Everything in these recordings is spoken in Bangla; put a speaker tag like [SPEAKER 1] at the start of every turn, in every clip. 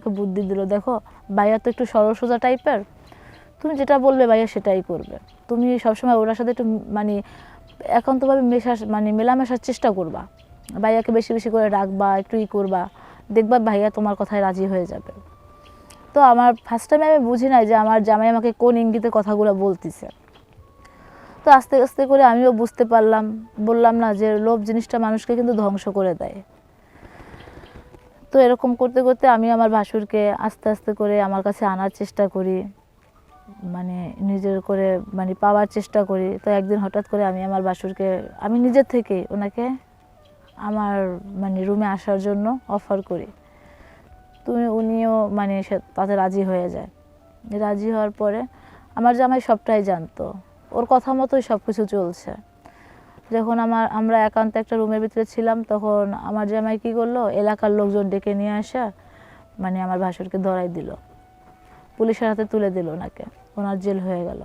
[SPEAKER 1] আমাকে বুদ্ধি দিল, দেখো ভাইয়া তো একটু সরল সোজা টাইপের, তুমি যেটা বলবে ভাইয়া সেটাই করবে, তুমি সবসময় ওনার সাথে একটু মানে একান্তভাবে মেলামেশার চেষ্টা করবা, ভাইয়াকে বেশি বেশি করে রাখবা, একটু করবা, দেখবা ভাইয়া তোমার কথায় রাজি হয়ে যাবে। তো আমার ফার্স্ট টাইমে আমি বুঝি নাই যে আমার জামাই আমাকে কোন ইঙ্গিতে কথাগুলো বলতেছে। তো আস্তে আস্তে করে আমিও বুঝতে পারলাম, বললাম না যে লোভ জিনিসটা মানুষকে কিন্তু ধ্বংস করে দেয়। তো এরকম করতে করতে আমি আমার ভাসুরকে আস্তে আস্তে করে আমার কাছে আনার চেষ্টা করি, নিজের করে পাওয়ার চেষ্টা করি। তো একদিন হঠাৎ করে আমি আমার ভাসুরকে আমি নিজের থেকে ওনাকে আমার রুমে আসার জন্য অফার করি। উনিও তাতে রাজি হয়ে যায়। রাজি হওয়ার পরে আমার জামাই সবটাই জানতো, ওর কথা মতোই সব কিছু চলছে। যখন আমরা একান্ত একটা রুমের ভিতরে ছিলাম, তখন আমার জামাই কী করলো, এলাকার লোকজন ডেকে নিয়ে আসা আমার ভাসুরকে ধরাই দিল, পুলিশের হাতে তুলে দিল ওনাকে, ওনার জেল হয়ে গেল।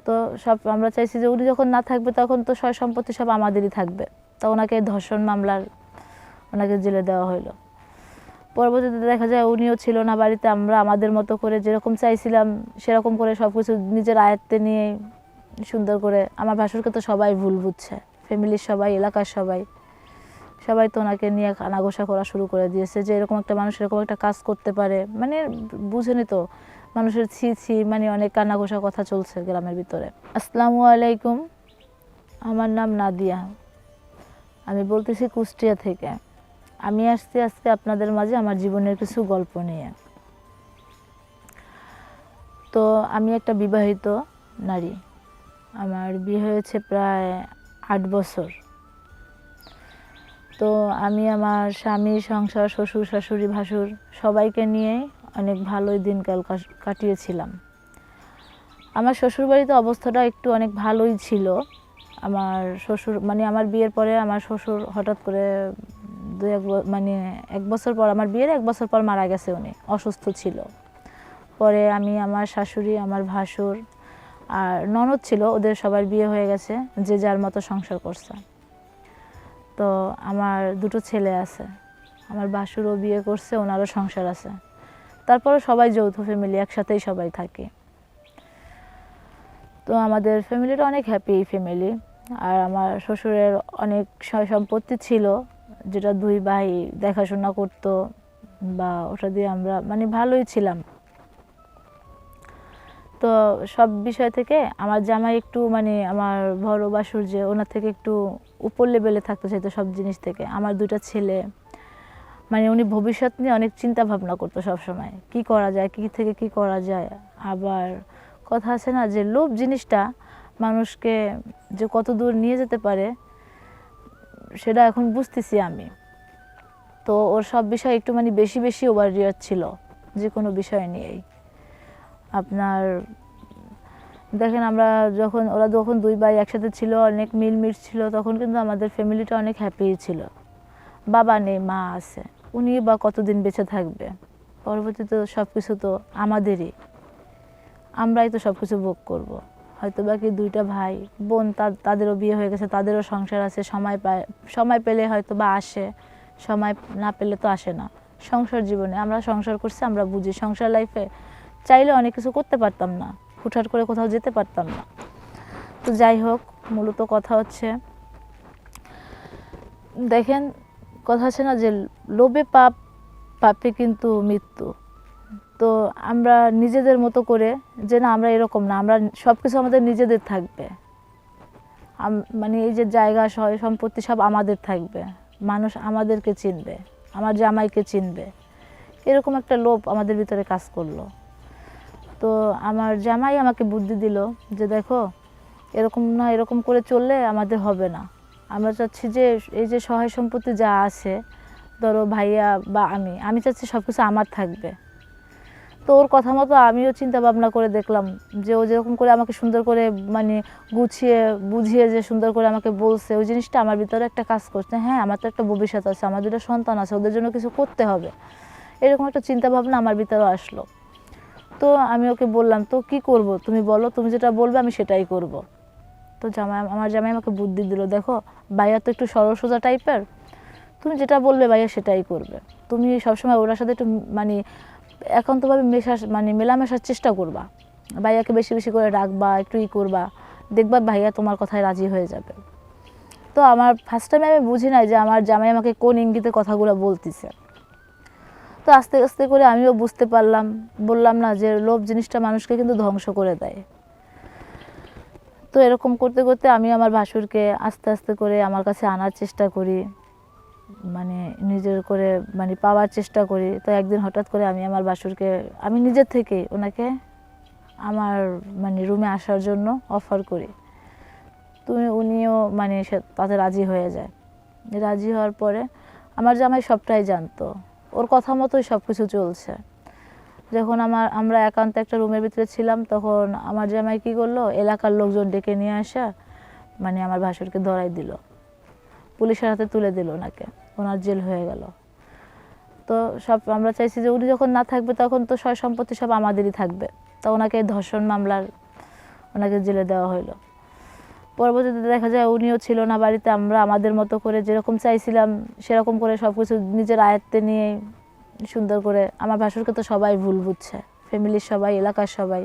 [SPEAKER 1] তো সব আমরা চাইছি যে উনি যখন না থাকবে তখন তো সয় সম্পত্তি সব আমাদেরই থাকবে। তো ওনাকে ধর্ষণ মামলার ওনাকে জেলে দেওয়া হলো। পরবর্তীতে দেখা যায় উনিও ছিল না বাড়িতে, আমরা আমাদের মতো করে যেরকম চাইছিলাম সেরকম করে সব কিছু নিজের আয়ত্তে নিয়ে সুন্দর করে, আমার ভাসুরকে তো সবাই ভুল বুঝছে, ফ্যামিলির সবাই, এলাকার সবাই তো ওনাকে নিয়ে কানাঘোষা করা শুরু করে দিয়েছে যে এরকম একটা মানুষ এরকম একটা কাজ করতে পারে, বুঝেনি তো মানুষের ছি ছি অনেক কানাঘোষা কথা চলছে গ্রামের ভিতরে। আসসালামু আলাইকুম, আমার নাম নাদিয়া, আমি বলতেছি কুষ্টিয়া থেকে। আমি আসছি আজকে আপনাদের মাঝে আমার জীবনের কিছু গল্প নিয়ে। তো আমি একটা বিবাহিত নারী, আমার বিয়ে হয়েছে প্রায় 8 বছর। তো আমি আমার স্বামী, সংসার, শ্বশুর শাশুড়ি, ভাসুর সবাইকে নিয়ে অনেক ভালোই দিনকাল কাটিয়েছিলাম। আমার শ্বশুরবাড়িতে অবস্থাটা একটু অনেক ভালোই ছিল। আমার শ্বশুর আমার বিয়ের পরে আমার শ্বশুর হঠাৎ করে এক বছর পর, আমার বিয়ের 1 বছর পর মারা গেছে, উনি অসুস্থ ছিল। পরে আমি, আমার শাশুড়ি, আমার ভাসুর আর ননদ ছিল, ওদের সবার বিয়ে হয়ে গেছে, যে যার মতো সংসার করছে। তো আমার 2টো ছেলে আছে, আমার ভাসুরও বিয়ে করছে, ওনারও সংসার আছে। তারপরে সবাই যৌথ ফ্যামিলি, একসাথেই সবাই থাকে। তো আমাদের ফ্যামিলিটা অনেক হ্যাপি ফ্যামিলি। আর আমার শ্বশুরের অনেক সয় সম্পত্তি ছিল, যেটা 2 ভাই দেখাশোনা করতো, বা ওটা দিয়ে আমরা ভালোই ছিলাম। তো সব বিষয় থেকে আমার জামাই একটু আমার বড় ভাসুর যে, ওনার থেকে একটু উপর লেভেলে থাকতে চাইতো সব জিনিস থেকে। আমার 2টা ছেলে উনি ভবিষ্যৎ নিয়ে অনেক চিন্তা ভাবনা করতো সবসময়, কি করা যায়, কি থেকে কি করা যায়। আবার কথা আছে না যে লোভ জিনিসটা মানুষকে যে কত দূর নিয়ে যেতে পারে, সেটা এখন বুঝতেছি আমি। তো ওর সব বিষয় একটু বেশি বেশি ওভার রিয়ার ছিল যে কোনো বিষয় নিয়েই। আপনার দেখেন, ওরা যখন 2 ভাই একসাথে ছিল, অনেক মিলমিশ ছিল, তখন কিন্তু আমাদের ফ্যামিলিটা অনেক হ্যাপি ছিল। বাবা নেই, মা আছে, উনি বা কতদিন বেঁচে থাকবে, পরবর্তীতে সব কিছু তো আমাদেরই, আমরাই তো সব কিছু ভোগ করবো। হয়তো বাকি 2টা ভাই বোন, তাদেরও বিয়ে হয়ে গেছে, তাদেরও সংসার আছে, সময় পেলে হয়তো বা আসে, সময় না পেলে তো আসে না। সংসার জীবনে আমরা সংসার করছি, আমরা বুঝি সংসার লাইফে চাইলে অনেক কিছু করতে পারতাম না, হুটহাট করে কোথাও যেতে পারতাম না। তো যাই হোক, মূলত কথা হচ্ছে, দেখেন কথা আছে না যে লোভে পাপ, পাপে কিন্তু মৃত্যু। তো আমরা নিজেদের মতো করে যে না আমরা এরকম না, আমরা সব কিছু আমাদের নিজেদের থাকবে, এই যে জায়গা সয় সম্পত্তি সব আমাদের থাকবে, মানুষ আমাদেরকে চিনবে, আমার জামাইকে চিনবে, এরকম একটা লোভ আমাদের ভিতরে কাজ করলো। তো আমার জামাই আমাকে বুদ্ধি দিল যে দেখো এরকম না, এরকম করে চললে আমাদের হবে না। আমরা চাচ্ছি যে এই যে সহায় সম্পত্তি যা আছে, ধরো ভাইয়া বা আমি চাচ্ছি সব কিছু আমার থাকবে। তো ওর কথা মতো আমিও চিন্তা ভাবনা করে দেখলাম যে ও যেরকম করে আমাকে সুন্দর করে গুছিয়ে বুঝিয়ে যে সুন্দর করে আমাকে বলছে, ওই জিনিসটা আমার ভিতরে একটা কাজ করছে। হ্যাঁ, আমার তো একটা ভবিষ্যৎ আছে, আমার 2টা সন্তান আছে, ওদের জন্য কিছু করতে হবে, এরকম একটা চিন্তা ভাবনা আমার ভিতরে আসলো। তো আমি ওকে বললাম, তো কি করব তুমি বলো, তুমি যেটা বলবে আমি সেটাই করব। তো আমার জামাই আমাকে বুদ্ধি দিল, দেখো ভাইয়া তো একটু সরল সোজা টাইপের, তুমি যেটা বলবে ভাইয়া সেটাই করবে। তুমি সবসময় ওনার সাথে একটু মানে একান্তভাবে মেলামেশার চেষ্টা করবা, ভাইয়াকে বেশি বেশি করে রাখবা, একটু করবা, দেখবা ভাইয়া তোমার কথায় রাজি হয়ে যাবে। তো আমার ফার্স্ট টাইমে আমি বুঝি নাই যে আমার জামাই আমাকে কোন ইঙ্গিতে কথাগুলো বলতেছে। তো আস্তে আস্তে করে আমিও বুঝতে পারলাম, বললাম না যে লোভ জিনিসটা মানুষকে কিন্তু ধ্বংস করে দেয়। তো এরকম করতে করতে আমি আমার ভাসুরকে আস্তে আস্তে করে আমার কাছে আনার চেষ্টা করি, নিজের করে পাওয়ার চেষ্টা করি। তো একদিন হঠাৎ করে আমি আমার ভাসুরকে আমি নিজের থেকে ওনাকে আমার রুমে আসার জন্য অফার করি। উনিও তাতে রাজি হয়ে যায়। রাজি হওয়ার পরে আমার জামাই সবটাই জানতো, ওর কথা মতোই সব কিছু চলছে। যখন আমরা একান্ত একটা রুমের ভিতরে ছিলাম, তখন আমার জামাই কী করলো, এলাকার লোকজন ডেকে নিয়ে আসা আমার ভাসুরকে ধরাই দিল, পুলিশের হাতে তুলে দিল ওনাকে, ওনার জেল হয়ে গেল। তো সব আমরা চাইছি যে উনি যখন না থাকবে তখন তো সয় সম্পত্তি সব আমাদেরই থাকবে। তো ওনাকে ধর্ষণ মামলার ওনাকে জেলে দেওয়া হলো। পরবর্তীতে দেখা যায় উনিও ছিল না বাড়িতে, আমরা আমাদের মতো করে যেরকম চাইছিলাম সেরকম করে সব কিছু নিজের আয়ত্তে নিয়ে সুন্দর করে, আমার ভাসুরকে তো সবাই ভুল বুঝছে, ফ্যামিলির সবাই, এলাকার সবাই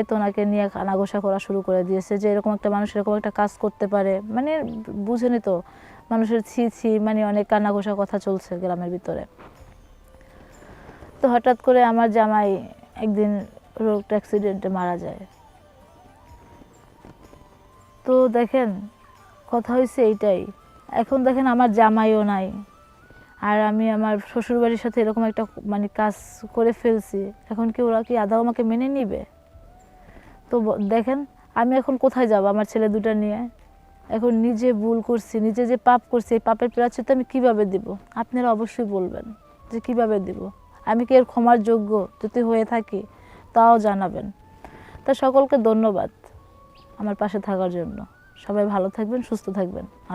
[SPEAKER 1] তো ওনাকে নিয়ে কানাঘোষা করা শুরু করে দিয়েছে যে এরকম একটা মানুষ এরকম একটা কাজ করতে পারে। বুঝেনি তো, মানুষের ছি ছি অনেক কানাঘোষা কথা চলছে গ্রামের ভিতরে। তো হঠাৎ করে আমার জামাই একদিন রোড অ্যাক্সিডেন্টে মারা যায়। তো দেখেন, কথা হয়েছে এইটাই, এখন দেখেন আমার জামাইও নাই, আর আমি আমার শ্বশুরবাড়ির সাথে এরকম একটা কাজ করে ফেলছি। এখন কি ওরা কি আদৌ আমাকে মেনে নিবে? তো দেখেন আমি এখন কোথায় যাব আমার ছেলে দুটো নিয়ে? এখন নিজে ভুল করছি, নিজে যে পাপ করছি, এই পাপের প্রায়শ্চিত্ত আমি কিভাবে দিব? আপনারা অবশ্যই বলবেন যে কিভাবে দিব। আমি কি এর ক্ষমার যোগ্য? যদি হয়ে থাকি তাও জানাবেন। তা সকলকে ধন্যবাদ আমার পাশে থাকার জন্য। সবাই ভালো থাকবেন, সুস্থ থাকবেন। আল্লাহ।